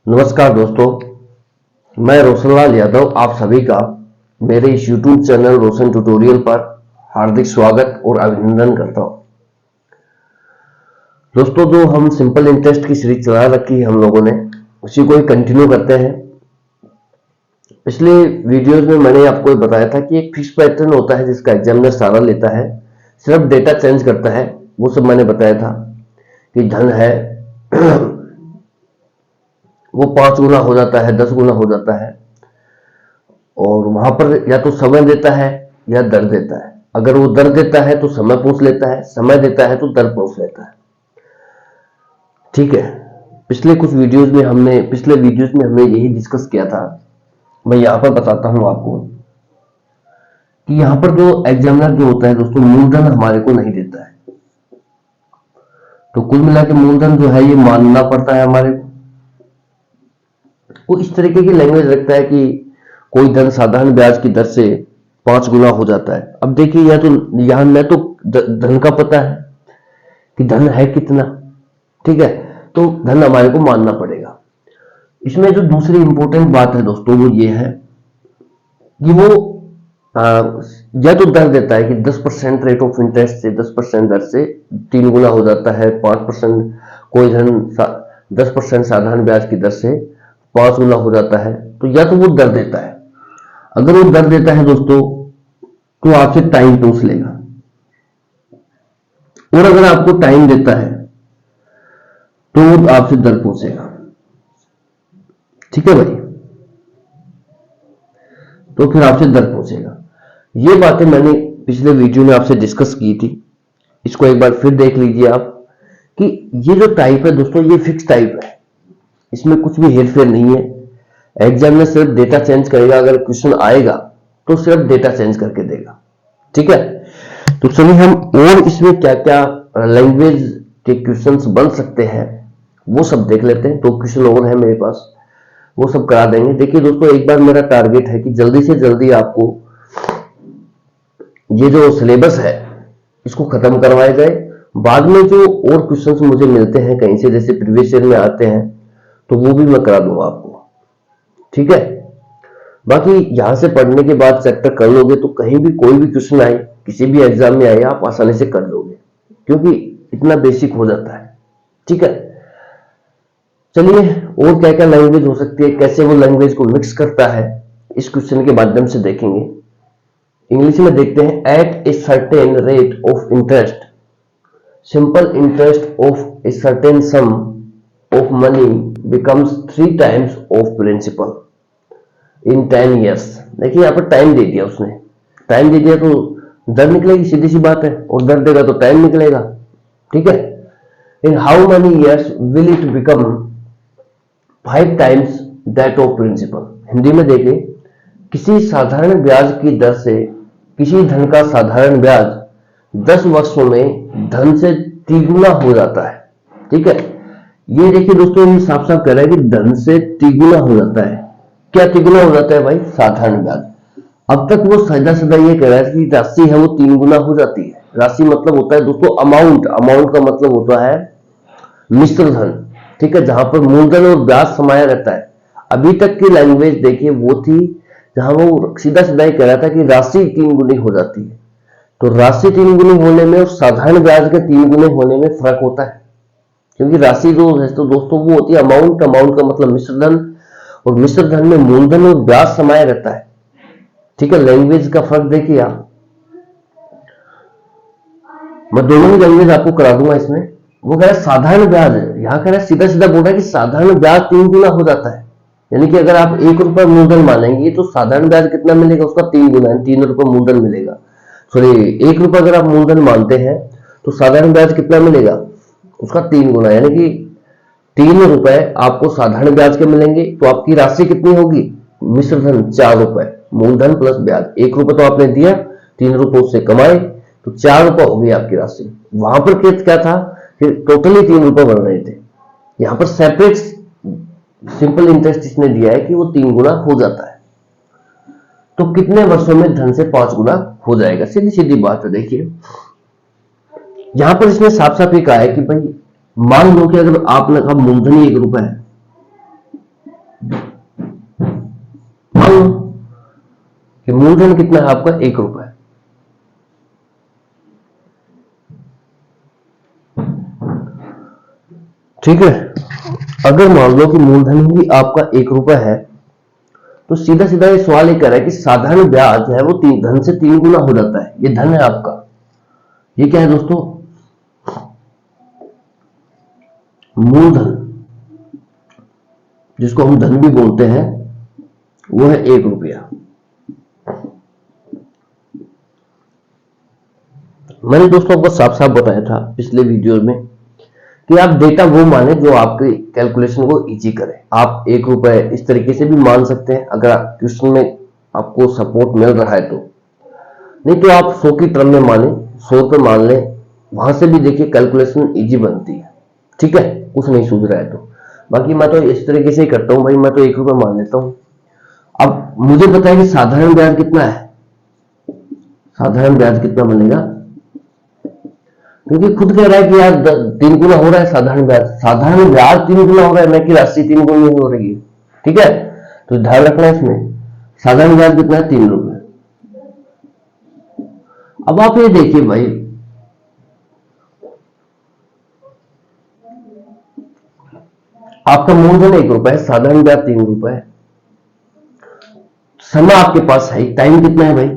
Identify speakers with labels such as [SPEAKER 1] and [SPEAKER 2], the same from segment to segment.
[SPEAKER 1] नमस्कार दोस्तों, मैं रोशनलाल यादव आप सभी का मेरे इस YouTube चैनल रोशन ट्यूटोरियल पर हार्दिक स्वागत और अभिनंदन करता हूं। दोस्तों, जो हम सिंपल इंटरेस्ट की सीरीज चला रखी है हम लोगों ने, उसी को ही कंटिन्यू करते हैं। पिछले वीडियोस में मैंने आपको बताया था कि एक फिक्स पैटर्न होता है जिसका एग्जामिनर सारा लेता है, सिर्फ डेटा चेंज करता है। वो सब मैंने बताया था कि धन है वो 5 गुना हो जाता है, 10 गुना हो जाता है, और वहां पर या तो समय देता है या दर देता है। अगर वो दर देता है तो समय पूछ लेता है, समय देता है तो दर पूछ लेता है। ठीक है, पिछले वीडियोस में हमने यही डिस्कस किया था। मैं यहां पर बताता हूं आपको कि यहां पर जो एग्जामिनर जो होता है दोस्तों, मूलधन हमारे को नहीं देता है। तो कुल मिला के मूलधन जो है ये मानना पड़ता है हमारे को। वो इस तरीके की लैंग्वेज रखता है कि कोई धन साधारण ब्याज की दर से 5 गुना हो जाता है। अब देखिए, यहां न तो धन का पता है कि धन है कितना, ठीक है, तो धन हमारे को मानना पड़ेगा। इसमें जो दूसरी इंपॉर्टेंट बात है दोस्तों, वो ये है कि वो या तो दर देता है कि 10% रेट ऑफ इंटरेस्ट से 10% दर से 3 गुना हो जाता है, 5% कोई धन 10% साधारण ब्याज की दर से 5 गुना हो जाता है। तो या तो वो दर देता है। अगर वो दर देता है दोस्तों तो आपसे टाइम पूछ लेगा, और अगर आपको टाइम देता है तो वो आपसे दर पूछेगा। ठीक है भाई, तो फिर आपसे दर पूछेगा। ये बातें मैंने पिछले वीडियो में आपसे डिस्कस की थी, इसको एक बार फिर देख लीजिए आप कि ये जो टाइप है दोस्तों, ये फिक्स टाइप है, इसमें कुछ भी हेरफेर नहीं है। एग्जामिनर सिर्फ डेटा चेंज करेगा, अगर क्वेश्चन आएगा तो सिर्फ डेटा चेंज करके देगा। ठीक है, तो चलिए हम और इसमें क्या क्या लैंग्वेज के क्वेश्चंस बन सकते हैं वो सब देख लेते हैं। 2 क्वेश्चन और है मेरे पास, वो सब करा देंगे। देखिए दोस्तों, एक बार मेरा टारगेट है कि जल्दी से जल्दी आपको ये जो सिलेबस है इसको खत्म करवाया जाए। बाद में जो और क्वेश्चंस मुझे मिलते हैं कहीं से, जैसे प्रीवियस ईयर में आते हैं, तो वो भी मैं करा दूंगा आपको। ठीक है, बाकी यहां से पढ़ने के बाद चैप्टर कर लोगे तो कहीं भी कोई भी क्वेश्चन आए, किसी भी एग्जाम में आए, आप आसानी से कर लोगे, क्योंकि इतना बेसिक हो जाता है। ठीक है, चलिए और क्या क्या लैंग्वेज हो सकती है, कैसे वो लैंग्वेज को मिक्स करता है, इस क्वेश्चन के माध्यम से देखेंगे। इंग्लिश में देखते हैं, at a certain rate of interest simple interest of a certain sum of money becomes 3 times of principal in 10 years। देखिए यहाँ पर टाइम दे दिया उसने, टाइम दे दिया तो दर निकलेगी, सीधी सी बात है, और दर देगा तो टाइम निकलेगा। ठीक है, in how many years will it become 5 times that of principal. Hindi में देखें, किसी साधारण ब्याज की दर से किसी धन का साधारण ब्याज 10 वर्षों में धन से 3 गुना हो जाता है। ठीक है, ये देखिए दोस्तों, ये साफ साफ कह रहा है कि धन से 3 गुना हो जाता है। क्या 3 गुना हो जाता है भाई? साधारण ब्याज। अब तक वो सीधा सीधा ये कह रहा है कि राशि है वो 3 गुना हो जाती है। राशि मतलब होता है दोस्तों अमाउंट, अमाउंट का मतलब होता है मिश्र धन। ठीक है, जहां पर मूलधन और ब्याज समाया रहता है। अभी तक की लैंग्वेज देखिए वो थी जहां वो सीधा सीधा ही कह रहा था कि राशि 3 गुनी हो जाती है। तो राशि 3 गुनी होने में और साधारण ब्याज के 3 गुने होने में फर्क होता है, क्योंकि राशि जो है तो दोस्तों वो होती है अमाउंट, अमाउंट का मतलब मिश्र धन, और मिश्र धन में मूलधन और ब्याज समाया रहता है। ठीक है, लैंग्वेज का फर्क देखिए आप, मैं दोनों ही लैंग्वेज आपको करा दूंगा इसमें। वो कह रहा है साधारण ब्याज है, यहां कह रहा है सीधा सीधा बोल रहा है कि साधारण ब्याज 3 गुना हो जाता है। यानी कि अगर आप 1 रुपया मूलधन मानेंगे तो साधारण ब्याज कितना मिलेगा? उसका 3 गुना, 3 रुपये मूलधन मिलेगा। सॉरी, 1 रुपया अगर आप मूलधन मानते हैं तो साधारण ब्याज कितना मिलेगा? उसका 3 गुना, यानी कि 3 रुपए आपको साधारण ब्याज के मिलेंगे। तो आपकी राशि कितनी होगी? मिश्र धन 4 रुपए, मूलधन प्लस ब्याज। 1 रुपए तो आपने दिया, 3 रुपए उससे कमाए, तो 4 रुपए हो गई आपकी राशि। वहां पर क्या था कि टोटली 3 रुपए बन रहे थे। यहां पर सेपरेट सिंपल इंटरेस्ट इसने दिया है कि वो 3 गुना हो जाता है। तो कितने वर्षों में धन से 5 गुना हो जाएगा? सीधी सीधी बात है। देखिए यहां पर इसने साफ साफ ये कहा है कि भाई मान लो कि अगर आपने कहा मूलधन ही 1 रुपए है, मान लो कि मूलधन कितना है आपका 1 रुपए, ठीक है। अगर मान लो कि मूलधन ही आपका 1 रुपए है, तो सीधा सीधा ये सवाल ये कह रहा है कि साधारण ब्याज है वो धन से 3 गुना हो जाता है। ये धन है आपका, ये क्या है दोस्तों, मूलधन, जिसको हम धन भी बोलते हैं, वो है 1 रुपया। मैंने दोस्तों आपको साफ साफ बताया था पिछले वीडियो में कि आप डेटा वो माने जो आपके कैलकुलेशन को इजी करे। आप 1 रुपए इस तरीके से भी मान सकते हैं अगर क्वेश्चन में आपको सपोर्ट मिल रहा है तो, नहीं तो आप 100 की टर्म में माने, 100 रुपए मान लें, वहां से भी देखिए कैलकुलेशन इजी बनती है, ठीक है, कुछ नहीं सूझ रहा है तो। बाकी मैं तो इस तरीके से ही करता हूं भाई, मैं तो 1 रुपए मान लेता हूं। अब मुझे पता है कि साधारण ब्याज कितना है, साधारण ब्याज कितना बनेगा, क्योंकि खुद कह रहा है कि यार 3 गुना हो रहा है साधारण ब्याज, साधारण ब्याज 3 गुना हो रहा है, मैं कि राशि 3 गुना हो रही है, ठीक है। तो ध्यान रखना है इसमें, साधारण ब्याज कितना है 3 रुपए। अब आप ये देखिए भाई, आपका मूलधन 1 रुपए है, साधारण ब्याज 3 रुपए है, समय आपके पास है, टाइम कितना है भाई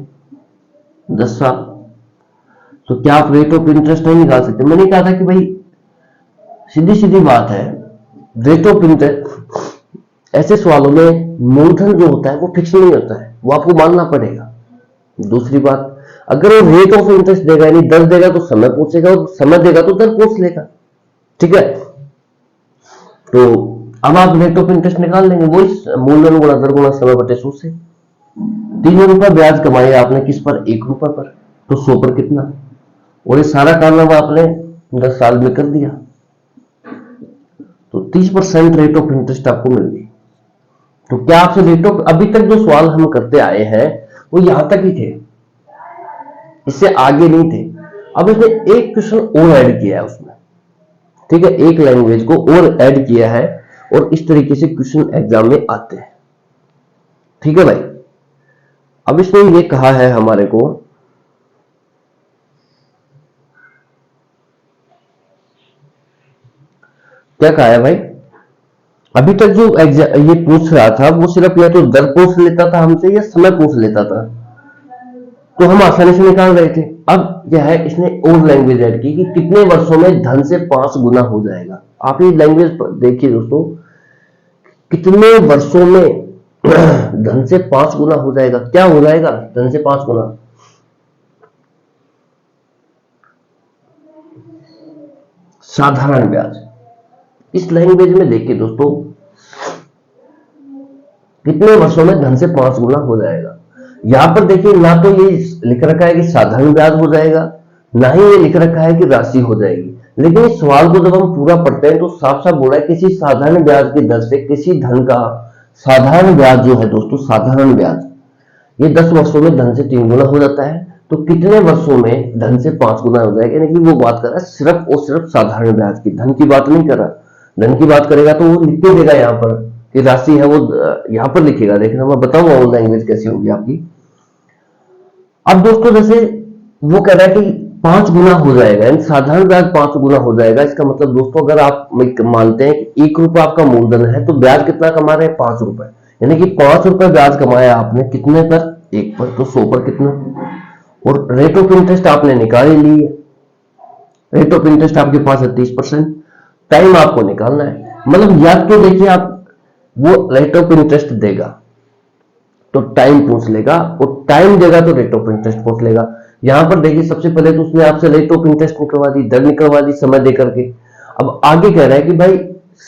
[SPEAKER 1] 10 साल, तो क्या आप रेट ऑफ इंटरेस्ट नहीं निकाल सकते। मैंने कहा था कि भाई सीधी सीधी बात है, रेट ऑफ इंटरेस्ट ऐसे सवालों में मूलधन जो होता है वो फिक्स नहीं होता है, वो आपको मानना पड़ेगा। दूसरी बात, अगर वो रेट ऑफ इंटरेस्ट देगा यानी दर देगा तो समय पूछेगा, और समय देगा तो दर पूछ लेगा, ठीक है। तो अब आप रेट ऑफ इंटरेस्ट निकाल लेंगे, वो मूलधन गुणा दर गुणा समय बटे 100 से। 3 रुपए ब्याज कमाए आपने किस पर, 1 रुपए पर, तो 100 पर कितना, और ये सारा कारनामा आपने 10 साल में कर दिया, तो 30% रेट ऑफ इंटरेस्ट आपको मिल गई। तो क्या आपसे रेट ऑफ, अभी तक जो सवाल हम करते आए हैं वो यहां तक ही थे, इससे आगे नहीं थे। अब इसने एक क्वेश्चन और ऐड किया है उसमें, ठीक है, एक लैंग्वेज को और ऐड किया है, और इस तरीके से क्वेश्चन एग्जाम में आते हैं, ठीक है भाई। अब इसने ये कहा है हमारे को, क्या कहा है भाई, अभी तक जो ये पूछ रहा था वो सिर्फ या तो दर पूछ लेता था हमसे या समय पूछ लेता था, तो हम आसानी से निकाल रहे थे। अब क्या है, इसने और लैंग्वेज ऐड की कि कितने वर्षों में धन से 5 गुना हो जाएगा। आप ये लैंग्वेज देखिए दोस्तों, कितने वर्षों में धन से 5 गुना हो जाएगा, क्या हो जाएगा धन से 5 गुना, साधारण ब्याज। इस लैंग्वेज में देखिए दोस्तों, कितने वर्षों में धन से 5 गुना हो जाएगा। यहां पर देखिए, ना तो ये लिख रखा है कि साधारण ब्याज हो जाएगा, ना ही ये लिख रखा है कि राशि हो जाएगी, लेकिन इस सवाल को जब हम पूरा पढ़ते हैं तो साफ साफ बोला है किसी साधारण ब्याज की दर से किसी धन का साधारण ब्याज जो है दोस्तों, साधारण ब्याज ये 10 वर्षों में धन से 3 गुना हो जाता है। तो कितने वर्षों में धन से 5 गुना हो जाएगा, यानी कि वो बात कर रहा है सिर्फ और सिर्फ साधारण ब्याज की, धन की बात नहीं कर रहा। धन की बात करेगा तो वो लिख के देगा यहाँ पर कि राशि है, वो यहाँ पर लिखेगा, देखना मैं बताऊंगा वो लैंग्वेज कैसी होगी आपकी। अब दोस्तों जैसे वो कह रहा है कि 5 गुना हो जाएगा, यानी साधारण ब्याज 5 गुना हो जाएगा। इसका मतलब दोस्तों, अगर आप मानते हैं कि 1 रुपए आपका मूलधन है तो ब्याज कितना कमा रहे हैं 5 रुपए, यानी कि 5 रुपए ब्याज कमाया आपने कितने पर, 1 पर, तो 100 पर कितना, और रेट ऑफ इंटरेस्ट आपने निकाल ही ली है, रेट ऑफ इंटरेस्ट आपके पास है 30%। टाइम आपको निकालना है, मतलब या तो देखिए आप वो रेट ऑफ इंटरेस्ट देगा तो टाइम पूछ लेगा, और टाइम देगा तो रेट ऑफ इंटरेस्ट पूछ लेगा। यहां पर देखिए सबसे पहले तो उसने आपसे रेट ऑफ इंटरेस्ट निकलवा दी, दर निकलवा दी समय दे करके। अब आगे कह रहा है कि भाई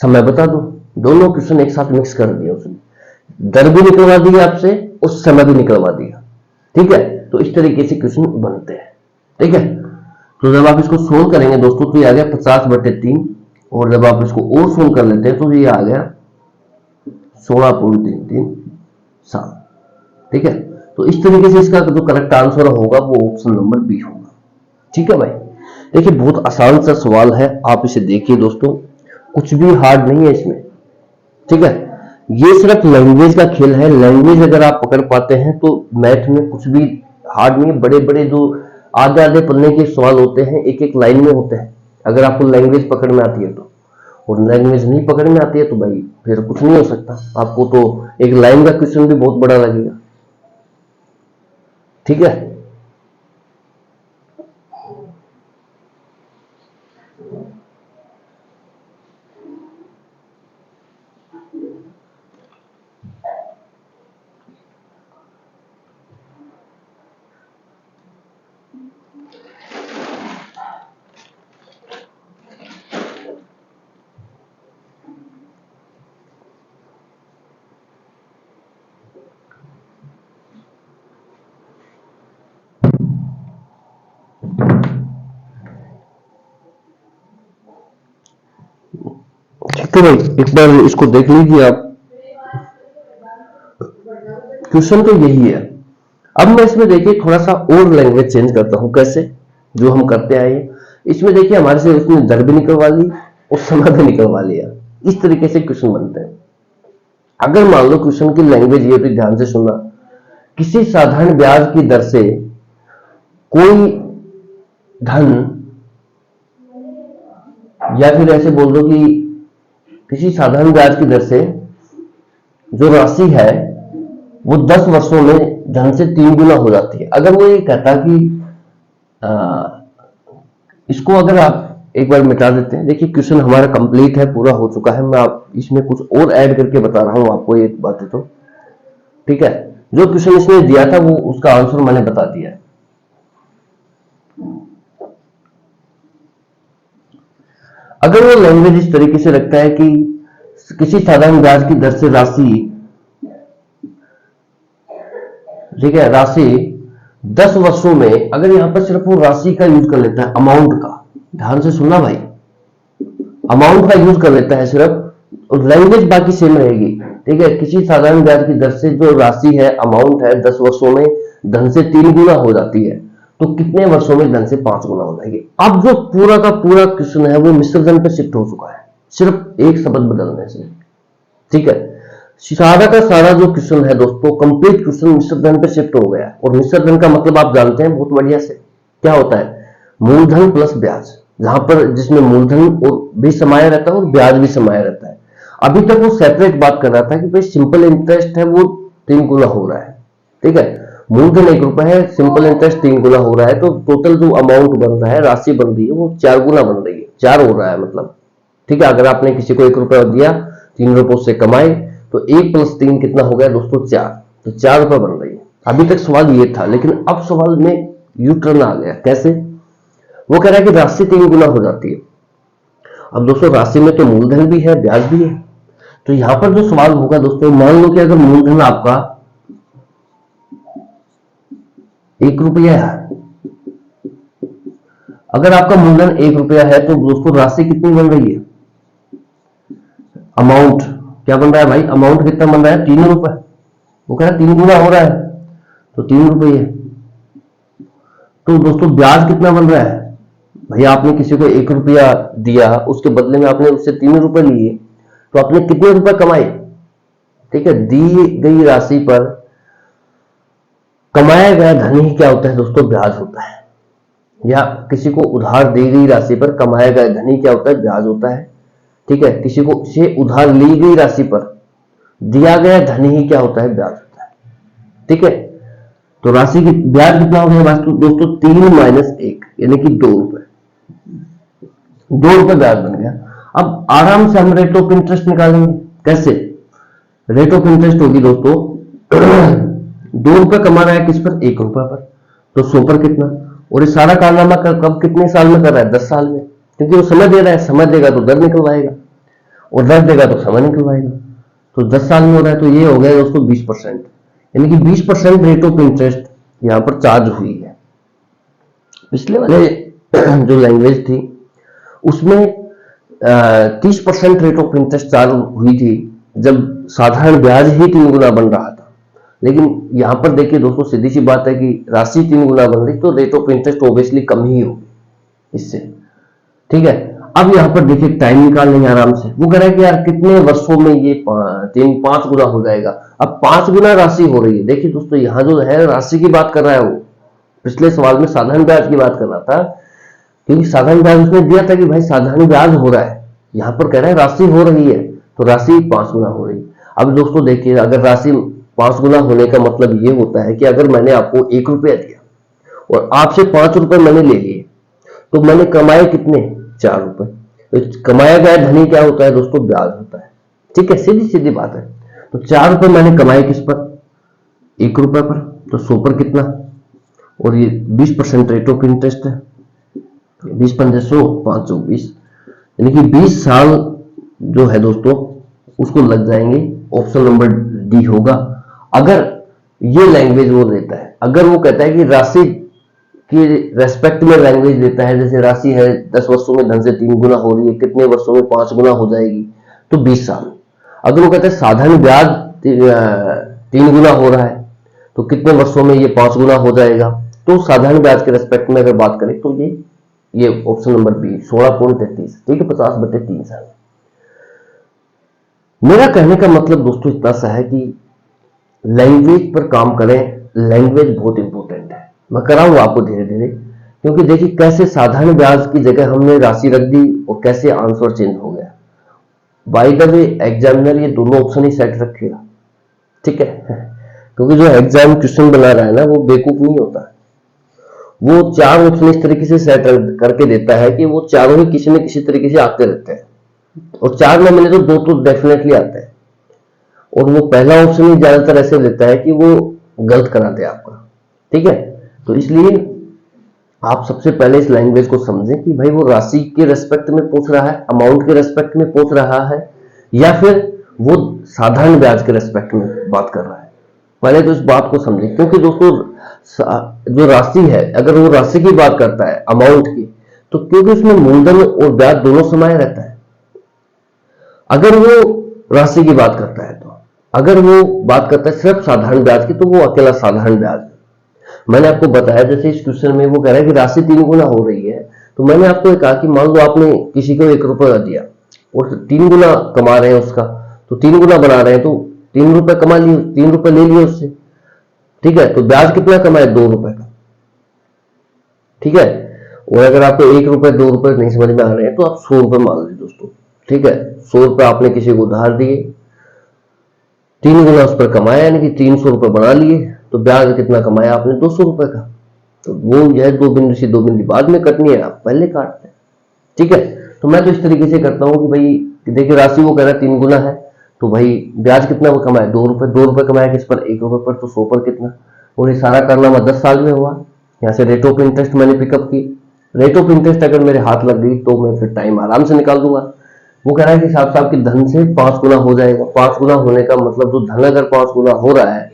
[SPEAKER 1] समय बता दो, दोनों क्वेश्चन एक साथ मिक्स कर दिया उसने, दर भी निकलवा दी आपसे और समय भी निकलवा दिया, ठीक है। तो इस तरीके से क्वेश्चन बनते हैं, ठीक है। तो जब आप इसको सोल्व करेंगे दोस्तों तो ये आ गया 50/3, और जब आप इसको और सोल्व कर लेते हैं तो ये आ गया 16.33 ठीक है। तो इस तरीके से इसका जो करेक्ट आंसर होगा वो ऑप्शन नंबर बी होगा, ठीक है भाई। देखिए बहुत आसान सा सवाल है, आप इसे देखिए दोस्तों, कुछ भी हार्ड नहीं है इसमें, ठीक है। ये सिर्फ लैंग्वेज का खेल है, लैंग्वेज अगर आप पकड़ पाते हैं तो मैथ में कुछ भी हार्ड नहीं है। बड़े बड़े जो आधे आधे पन्ने के सवाल होते हैं, एक एक लाइन में होते हैं, अगर आपको लैंग्वेज पकड़ में आती है तो। और लैंग्वेज नहीं पकड़ में आती है तो भाई फिर कुछ नहीं हो सकता, आपको तो एक लाइन का क्वेश्चन भी बहुत बड़ा लगेगा, ठीक है। ठीक है भाई, एक बार इसको देख लीजिए आप, क्वेश्चन तो यही है। अब मैं इसमें देखिए थोड़ा सा और लैंग्वेज चेंज करता हूं, कैसे, जो हम करते आए हैं। इसमें देखिए हमारे से उसने दर भी निकलवा ली और समय भी निकलवा लिया, इस तरीके से क्वेश्चन बनते हैं। अगर मान लो क्वेश्चन की लैंग्वेज ये भी ध्यान से सुनना, किसी साधारण ब्याज की दर से कोई धन, या फिर ऐसे बोल दो कि किसी साधारण ब्याज की दर से जो राशि है वो 10 वर्षों में धन से 3 गुना हो जाती है। अगर वो ये कहता कि इसको अगर आप एक बार मिटा देते हैं, देखिए क्वेश्चन हमारा कंप्लीट है, पूरा हो चुका है। मैं आप इसमें कुछ और ऐड करके बता रहा हूं आपको ये बातें, तो ठीक है। जो क्वेश्चन इसने दिया था वो उसका आंसर मैंने बता दिया है। अगर वो लैंग्वेज इस तरीके से रखता है कि किसी साधारण ब्याज की दर से राशि, ठीक है, राशि 10 वर्षों में, अगर यहां पर सिर्फ वो राशि का यूज कर लेता है, अमाउंट का, ध्यान से सुनना भाई, अमाउंट का यूज कर लेता है सिर्फ, और लैंग्वेज बाकी सेम रहेगी, ठीक है। किसी साधारण ब्याज की दर से जो राशि है, अमाउंट है, 10 वर्षों में धन से 3 गुना हो जाती है, तो कितने वर्षों में धन से 5 गुना हो जाएगी। अब जो पूरा का पूरा क्वेश्चन है वो मिश्र धन पे शिफ्ट हो चुका है, सिर्फ एक शब्द बदलने से, ठीक है। सारा का सारा जो क्वेश्चन है दोस्तों, कंप्लीट क्वेश्चन मिश्र धन पे शिफ्ट हो गया। और मिश्र धन का मतलब आप जानते हैं बहुत बढ़िया से, क्या होता है, मूलधन प्लस ब्याज, जहां पर जिसमें मूलधन और भी समाया रहता है और ब्याज भी समाया रहता है। अभी तक वो सेपरेट बात कर रहा था कि भाई सिंपल इंटरेस्ट है वो 3 गुना हो रहा है, ठीक है। मूलधन 1 रुपए है, सिंपल इंटरेस्ट 3 गुना हो रहा है, तो टोटल जो अमाउंट बन रहा है, राशि बन रही है, वो 4 गुना बन रही है, 4 हो रहा है मतलब, ठीक है। अगर आपने किसी को 1 रुपया दिया, 3 रुपए उससे कमाए, तो 1 + 3 कितना हो गया दोस्तों, 4, तो 4 रुपए बन रही है। अभी तक सवाल ये था, लेकिन अब सवाल में यू टर्न आ गया। कैसे? वो कह रहा है कि राशि 3 गुना हो जाती है। अब दोस्तों राशि में तो मूलधन भी है, ब्याज भी है, तो यहां पर जो सवाल होगा दोस्तों, मान लो कि अगर मूलधन आपका 1 रुपया है, अगर आपका मूलधन 1 रुपया है, तो दोस्तों राशि कितनी बन रही है, अमाउंट क्या बन रहा है भाई, अमाउंट कितना बन रहा है, 3 रुपए। वो कह रहा है 3 गुना हो रहा है, तो 3 रुपये। तो दोस्तों ब्याज कितना बन रहा है, भैया आपने किसी को 1 रुपया दिया, उसके बदले में आपने उससे 3 रुपए लिए, तो आपने कितने रुपए कमाए, ठीक है। दी गई राशि पर कमाया गया धन ही क्या होता है दोस्तों, ब्याज होता है। या किसी को उधार दी गई राशि पर कमाया गया धन ही क्या होता है, ब्याज होता है, ठीक है। किसी को से उधार ली गई राशि पर दिया गया धन ही क्या होता है, ब्याज होता है, ठीक है। तो राशि की ब्याज कितना हो गया दोस्तों, 3 - 1 यानी कि 2 रुपए, 2 रुपए ब्याज बन गया। अब आराम से हम रेट ऑफ इंटरेस्ट निकालेंगे। कैसे? रेट ऑफ इंटरेस्ट होगी दोस्तों 2 रुपए कमा रहा है किस पर, 1 रुपए पर, तो 100 पर कितना। और ये सारा कारनामा कब कितने साल में कर रहा है, 10 साल में, क्योंकि वो समय दे रहा है, समय देगा तो दर निकलवाएगा, और दर देगा तो समय निकलवाएगा। तो 10 साल में हो रहा है, तो ये हो गया दोस्तों 20%, यानी कि 20% रेट ऑफ इंटरेस्ट यहां पर चार्ज हुई है। पिछले वाले जो लैंग्वेज थी उसमें 30% रेट ऑफ इंटरेस्ट चार्ज हुई थी जब साधारण ब्याज ही 3 गुना बन रहा था। लेकिन यहां पर देखिए दोस्तों, सीधी सी बात है कि राशि 3 गुना बन रही, तो रेट ऑफ इंटरेस्ट ऑब्वियसली कम ही होगी, इससे। ठीक है, अब यहाँ पर देखिए टाइम निकाल लेंगे आराम से। वो कह रहा है कि यार कितने वर्षों में ये 5 गुना हो जाएगा। अब 5 गुना राशि हो रही है। देखिए दोस्तों, यहाँ जो है राशि की बात कर रहा है वो, पिछले सवाल में साधारण ब्याज की बात कर रहा था, क्योंकि साधारण ब्याज उसने दिया था कि भाई साधारण ब्याज हो रहा है। यहाँ पर कह रहा है राशि हो रही है, तो राशि 5 गुना हो रही है। अब दोस्तों देखिए, अगर राशि 5 गुना होने का मतलब ये होता है कि अगर मैंने आपको 1 रुपया दिया और आपसे 5 रुपए मैंने ले लिए, तो मैंने कमाए कितने? 4 रुपए। तो कमाया गया धनी क्या होता है दोस्तों? ब्याज होता है। ठीक है, सीधी सीधी बात है। तो 4 रुपए मैंने कमाए किस पर? 1 रुपए पर। तो 100 पर कितना? और ये 20% रेट ऑफ इंटरेस्ट है। 20 पंजे 100, 5 सौ 20, यानी कि 20 साल जो है दोस्तों उसको लग जाएंगे। ऑप्शन नंबर डी होगा, अगर ये लैंग्वेज वो देता है। अगर वो कहता है कि राशि की रेस्पेक्ट में लैंग्वेज देता है, जैसे राशि है 10 वर्षों में धन से 3 गुना हो रही है, कितने वर्षों में 5 गुना हो जाएगी, तो 20 साल। अगर वो कहता है साधारण ब्याज 3 गुना हो रहा है, तो कितने वर्षों में ये 5 गुना हो जाएगा, तो साधारण ब्याज के रेस्पेक्ट में अगर बात करें तो ये ऑप्शन नंबर बी 16.33। ठीक है, 50/3 साल। मेरा कहने का मतलब दोस्तों इतना सा है कि लैंग्वेज पर काम करें। लैंग्वेज बहुत इंपॉर्टेंट है। मैं कराऊंगा आपको धीरे धीरे, क्योंकि देखिए कैसे साधारण ब्याज की जगह हमने राशि रख दी और कैसे आंसर चेंज हो गया। बाय द वे एग्जामिनर ये दोनों ऑप्शन ही सेट रखेगा। ठीक है, क्योंकि जो एग्जाम क्वेश्चन बना रहा है ना, वो बेवकूफ नहीं होता। वो 4 ऑप्शन इस तरीके से सेट करके देता है कि वो चारों ही किसी न किसी तरीके से आते रहते हैं, और 4 न मिले तो 2 तो डेफिनेटली आते हैं। और वो पहला ऑप्शन ही ज्यादातर ऐसे लेता है कि वो गलत करा दे आपका। ठीक है, तो इसलिए आप सबसे पहले इस लैंग्वेज को समझें कि भाई वो राशि के रेस्पेक्ट में पूछ रहा है, अमाउंट के रेस्पेक्ट में पूछ रहा है, या फिर वो साधारण ब्याज के रेस्पेक्ट में बात कर रहा है। पहले तो इस बात को समझें, क्योंकि दोस्तों जो राशि है, अगर वो राशि की बात करता है अमाउंट की, तो क्योंकि उसमें मूलधन और ब्याज दोनों समाये रहता है। अगर वो राशि की बात करता है, तो अगर वो बात करता है सिर्फ साधारण ब्याज की, तो वो अकेला साधारण ब्याज है। मैंने आपको बताया, जैसे इस क्वेश्चन में वो कह रहा है कि राशि 3 गुना हो रही है, तो मैंने आपको कहा कि मान लो आपने किसी को 1 रुपया दिया और 3 गुना कमा रहे हैं उसका, तो 3 गुना बना रहे हैं, तो 3 रुपए कमा लिए, 3 रुपए ले लिए उससे। ठीक है, तो ब्याज कितना कमाए? 2 रुपए का। ठीक है, और अगर आपको 1 रुपए 2 रुपए नहीं समझ में आ रहे हैं, तो आप 100 रुपए मान लीजिए दोस्तों। ठीक है, 100 रुपए आपने किसी को उधार दिए, 3 गुना उस पर कमाया, यानी कि 300 रुपए बना लिए, तो ब्याज कितना कमाया आपने? 200 रुपए का। तो वो यह 2 बिंदु से 2 बिंदु बाद में कटनी है, आप पहले काटते हैं। ठीक है, तो मैं तो इस तरीके से करता हूं कि भाई देखिए राशि वो कह रहा है 3 गुना है, तो भाई ब्याज कितना वो कमाया? 2 रुपए। 2 रुपए कमाया किस पर? 1 रुपए पर, तो 100 पर कितना? और ये सारा कारनामा 10 साल में हुआ। यहाँ से रेट ऑफ इंटरेस्ट मैंने पिकअप की। रेट ऑफ इंटरेस्ट अगर मेरे हाथ लग गई तो मैं फिर टाइम आराम से निकाल दूंगा। वो कह रहा है कि साहब साहब की धन से 5 गुना हो जाएगा। 5 गुना होने का मतलब जो धन अगर 5 गुना हो रहा है,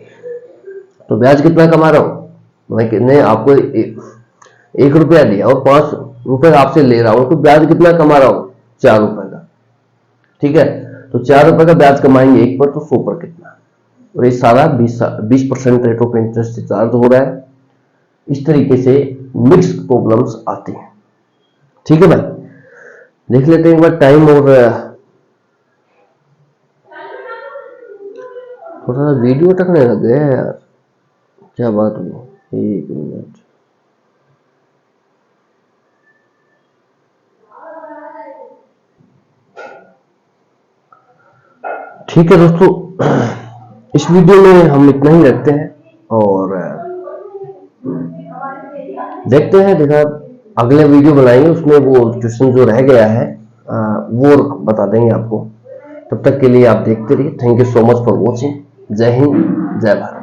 [SPEAKER 1] तो ब्याज कितना कमा रहा हूं मैं? आपको 1 रुपया दिया और 5 रुपए आपसे ले रहा हूं, तो ब्याज कितना कमा रहा हूं? 4 रुपए का। ठीक है, तो 4 रुपए का ब्याज कमाएंगे 1 पर, तो 100 पर कितना? और ये सारा 20% रेट ऑफ इंटरेस्ट से चार्ज हो रहा है। इस तरीके से मिक्स प्रॉब्लम्स आती हैं। ठीक है भाई, देख लेते हैं एक बार टाइम, और थोड़ा सा वीडियो अटकने लग गया है यार, क्या बात हुई? 1 मिनट। ठीक है दोस्तों, इस वीडियो में हम इतना ही रखते हैं, और देखते हैं देखा अगले वीडियो बनाएंगे, उसमें वो क्वेश्चन जो रह गया है वो बता देंगे आपको। तब तक के लिए आप देखते रहिए। Thank you so much for watching. जय हिंद, जय भारत।